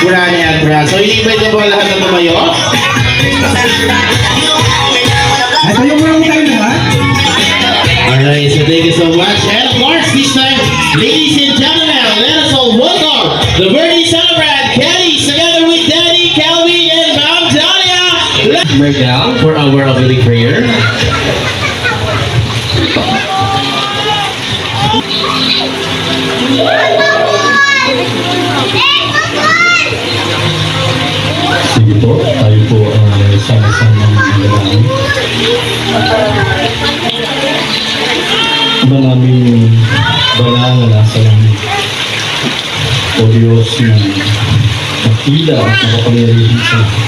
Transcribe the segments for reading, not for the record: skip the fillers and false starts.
Kurani at bra. So, i-invite ko po lahat na tumayo. Ay, tayo muna tayo lahat. Alright, so thank you so much. And of course, this time, ladies and gentlemen, let us all welcome the birthday celebrant, Kelly, together with Daddy, Calvin, and Mom Dania. Mergal for our opening prayer. Sige po, tayo po sama-sama manalangin. Ama namin banal na nasa langit, o Diyos na nakila at nakapangyarihan sa lahat.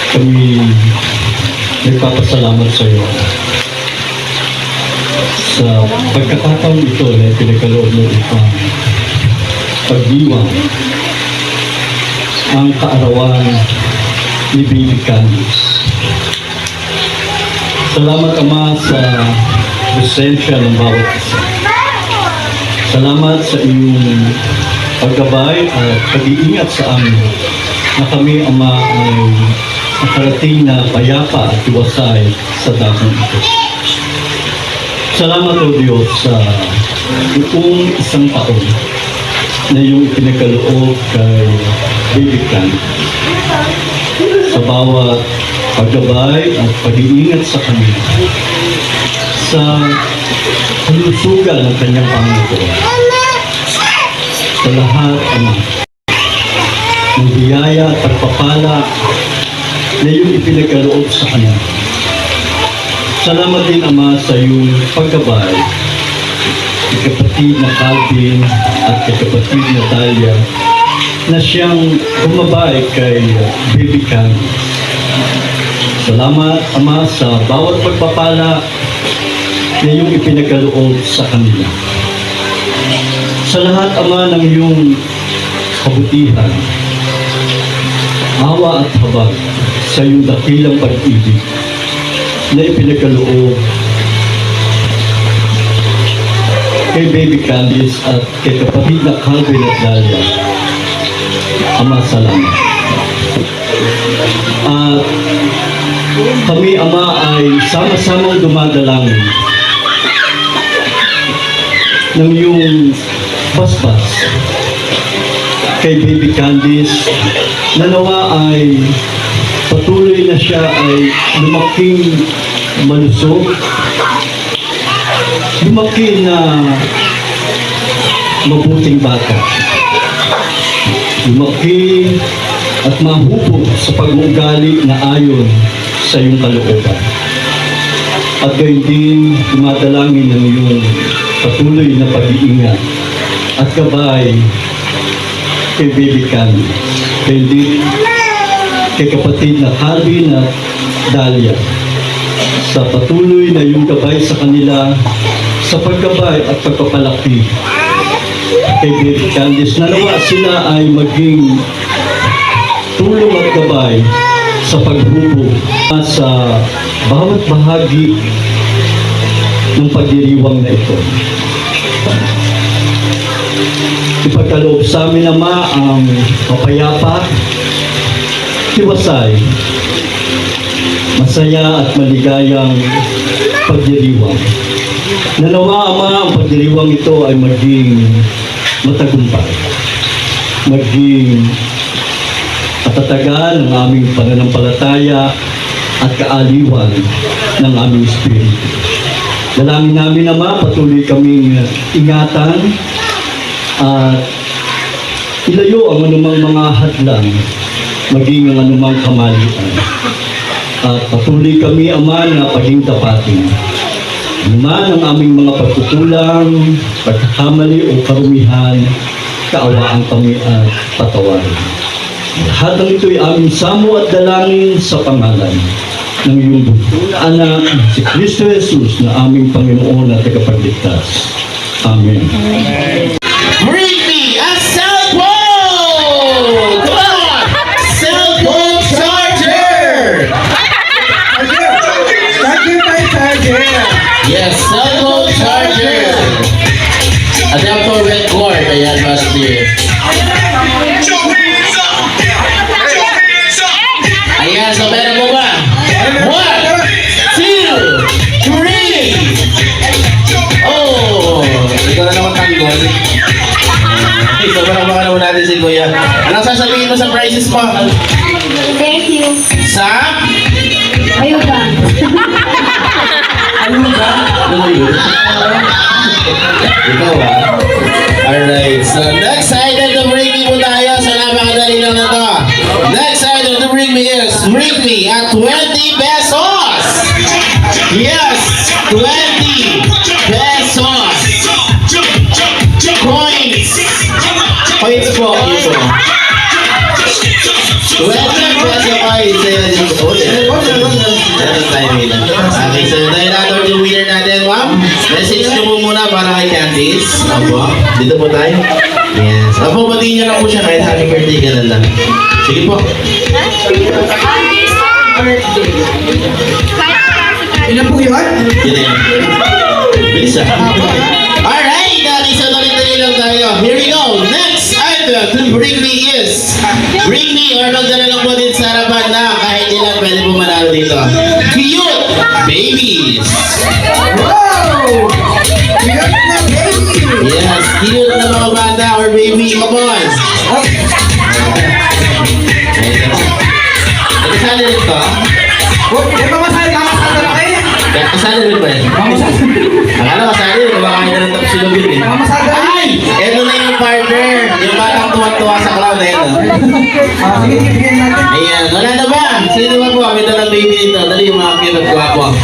Kami nagpapasalamat sa iyo sa pagkakataon ito na pinagkaloob mo upang pagdiwang ang kaarawan ni Baby Candice. Salamat, Ama, sa presensya ng bawat isa. Salamat sa iyong paggabay at pag-iingat sa amin na kami, Ama, ay nakarating na payapa at iwasay sa dakong ito. Salamat, O Diyos, sa buong isang taon na iyong ipinagkaloob kay Baby Candice. Sa bawat paggabay at pag-iingat sa kanila, sa kalusugan ng kanyang Panginoon, sa lahat, Ama, ng biyaya at pagpapala na iyong ipinagkaloob sa kanya. Salamat din, Ama, sa iyong paggabay kay kapatid na Calvin at kay kapatid na Talia na siyang bumabay kay Baby Candice. Salamat, Ama, sa bawat pagpapala na iyong ipinagkaloob sa kanila. Sa lahat, Ama, ng iyong kabutihan, awa at habag sa iyong dakilang pag-ibig na ipinagkaloob kay Baby Candice at kay kapatid na Calvin at Dalia. Ama, salamat. At kami, Ama, ay sama-samang dumadalangin ng iyong paspas kay Baby Candice na nawa ay patuloy na siya ay lumaking malusog, lumaki na mabuting bata, lumaki at mahubog sa pag-uugali na ayon sa iyong kalooban. At gayon din, dumadalangin ng iyong patuloy na pag-iingat at gabay kay Baby Candice, gayon din kay kapatid na Calvin at Dalia, sa patuloy na iyong gabay sa kanila sa paggabay at pagpapalaki kay Baby Candice, na nawa sila ay maging tulong at gabay sa paghubog sa bawat bahagi ng pagdiriwang na ito. Ipagkaloob sa amin, Ama, ang mapayapa, tiwasay, masaya at maligayang pagdiriwang. Nanawa, Ama, ang pagdiriwang ito ay maging matagumpay, maging katatagan ng aming pananampalataya at kaaliwan ng aming espiritu. Dalangin namin, Ama, patuloy kaming ingatan at ilayo ang anumang mga hadlang, maging ang anumang kamalian. At patuloy kami, Ama, na paging tapatin. Naman ang aming mga pagkukulang, pagkakamali o karumihan, kaawaan kami at patawarin. Lahat ng ito'y aming samo at dalangin sa pangalan ng iyong buto na anak, si Kristo Jesus, na aming Panginoon at tagapagligtas. Amen. Bring me a cell phone! Come on! Cell phone charger! Charger tayo, charger. Yes, cell phone charger! Adapter with cord, ayan, must be. naman natin si Kuya. Anong sasabihin mo sa prizes mo? Thank you. Sa? Ayun ba? Ano ba? Ano yun? Ikaw Alright, so next item to bring me po tayo. So napakadali lang na to. Next item to bring me is bring me at 20 pesos. Yes, 20 pesos. Coins. Coins po. Yun po. 20 peso coins. Okay, so dahil natin yung winner natin, ma'am. Message nyo po muna para kay Candice. Opo. Dito po tayo. Yes. Opo, batiin nyo lang po siya kahit happy birthday ka na lang. Sige po. Ilan po yun? Yun na yun. Bilis ah. Alright, dali sa tuloy-tuloy lang tayo. Here we go. Next item to bring me is bring me or magdala lang po din sa harapan na kahit ilan pwede po manalo dito. Cute babies. Wow! Cute na baby! Yes, cute na mga bata or baby. Come on. Kasali rin to? Oh, di ba masali ka? Masali na kayo? Kasali rin ba yan? Akala kasali rin. Kumakain na ng tapos silogin eh. Masali. Ay! Eto na yung partner. Yung batang tuwa-tuwa sa cloud na ito. Sige, bigyan natin. Ayan, wala na ba? Sino ba po? May dalang baby dito. Dali yung mga cute at guwapo.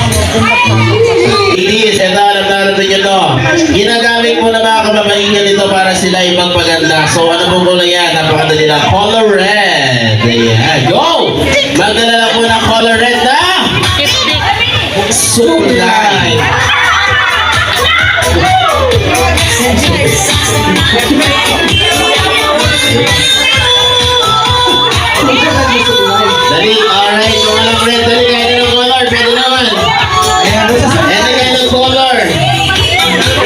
Ladies, ito, alam na natin nyo to. Ginagamit po na mga kababaihan ito para sila ipagpaganda. So, ano po kulay yan? Napakadali lang. Color red. Ayan, go! Magdala lang po ng color red na sukulay. Dali, alright. Kung alam red, dali kahit anong color. Pwede naman. Any kind of color.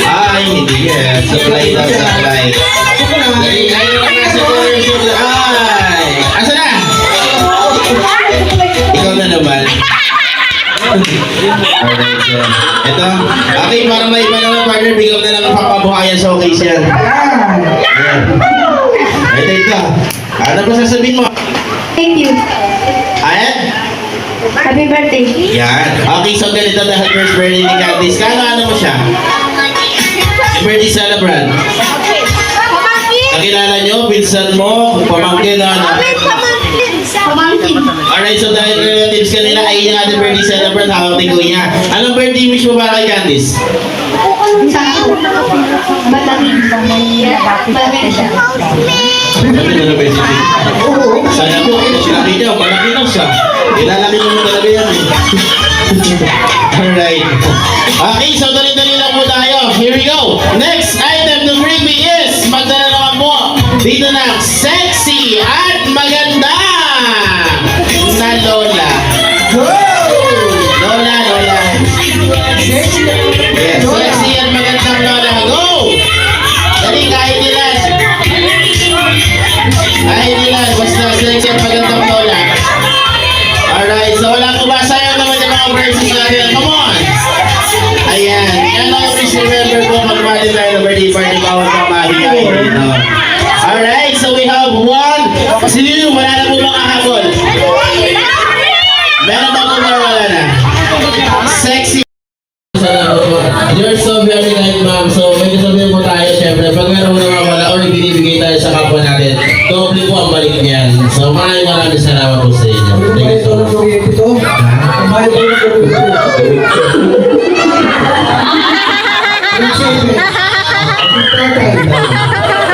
Ay, hindi yan. Supply daw, supply. Dali, kahit anong nasa color, supply. Ay! Asa na? Ikaw na naman. Alright, so. Ito. Okay, para may iba naman partner, bigyan na lang ang papabuhayan sa case yan. Ayan. Ito. Ano ba sasabihin mo? Thank you. Ayan? Happy birthday. Yan. Okay, so ganito dahil first birthday ni Candice. Ano mo siya? Birthday celebrant. Nakilala nyo, pinsan mo, pamangkin na ano. Pamangkin. Alright, so dahil relatives kanila ay yung ating birthday celebrant, hawak ni Kuya. Anong birthday wish mo para kay Candice? Malamig. Malamig siya. Ano ba yung sana po, sinabi niya, malaki na siya. Ilalaki mo talaga yan eh. Alright. Okay, so dali-dali lang po tayo. Here we go. Next item to bring me is, magdala naman po dito na sexy at maganda na Lola. Lola. Yes, sexy at magandang Lola. Go! Dali, kahit ilan. Kahit ilan, basta sexy at magandang Lola. Alright, so wala ko ba? Sayang naman yung mga verses natin. Come on! Ayan. Yan lang, please remember po magmali tayo ng birthday party bawat pamahi tayo dito. Alright, so we have one. Sino yung wala na po mga habol? Meron ba po ba wala na? Sexy. You're so very kind, ma'am. So, may kasabihin po tayo, syempre, pag meron mo naman wala or binibigay tayo sa kapwa natin, doble po ang balik niyan. So, maraming salamat po sa inyo. Thank you so much.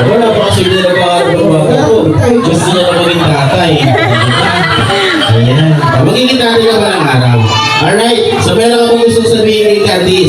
Wala pa kasi pinag-aaral ng bata ko. Gusto niya na maging tatay. Ayan. Magiging tatay ka ba ng araw? Alright. So, meron akong gusto sabihin kay Candice.